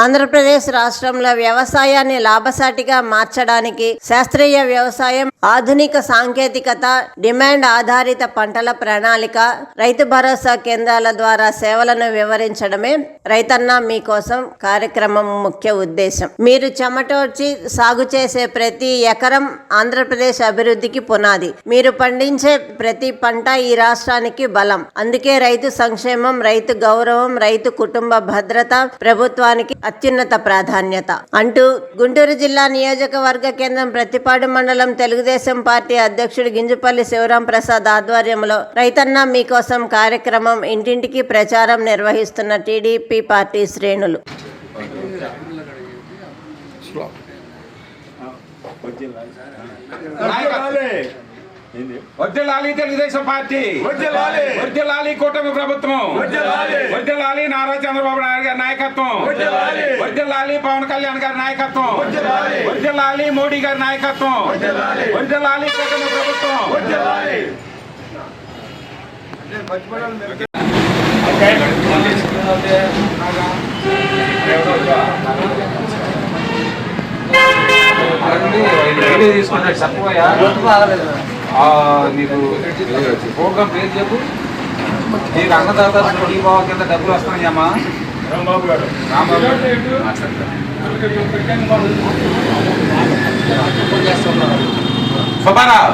ఆంధ్రప్రదేశ్ రాష్ట్రంలో వ్యవసాయాన్ని లాభసాటిగా మార్చడానికి శాస్త్రీయ వ్యవసాయం, ఆధునిక సాంకేతికత, డిమాండ్ ఆధారిత పంటల ప్రణాళిక, రైతు భరోసా కేంద్రాల ద్వారా సేవలను వివరించడమే రైతన్న మీకోసం కార్యక్రమం ముఖ్య ఉద్దేశం. మీరు చెమటోడ్చి సాగు చేసే ప్రతి ఎకరం ఆంధ్రప్రదేశ్ అభివృద్ధికి పునాది. మీరు పండించే ప్రతి పంట ఈ రాష్ట్రానికి బలం. అందుకే రైతు సంక్షేమం, రైతు గౌరవం, రైతు కుటుంబ భద్రత ప్రభుత్వానికి అత్యున్నత ప్రాధాన్యత అంటూ గుంటూరు జిల్లా నియోజకవర్గ కేంద్రం ప్రతిపాడు మండలం తెలుగుదేశం పార్టీ అధ్యక్షుడు గింజపల్లి శివరాం ప్రసాద్ ఆధ్వర్యంలో రైతన్న మీకోసం కార్యక్రమం ఇంటింటికి ప్రచారం నిర్వహిస్తున్న టీడీపీ పార్టీ శ్రేణులు. వర్ధిల్లాలి తెలుగుదేశం పార్టీ, వర్ధిల్లాలి కూటమి ప్రభుత్వం, వర్ధిల్లాలి నారా చంద్రబాబు నాయుడు గారి నాయకత్వం, వర్ధిల్లాలి పవన్ కళ్యాణ్ గారి నాయకత్వం, వర్ధిల్లాలి మోడీ గారి నాయకత్వం, వర్ధిల్లాలి కూటమి ప్రభుత్వం. తీసుకున్నాడు చెప్పబోయా నీకు ప్రోగ్రామ్ పేరు చెప్పు. నీకు అన్నదాత బావ కింద డబ్బులు వస్తున్నాయమ్మా. రాంబాబు గారు సుబ్బారావు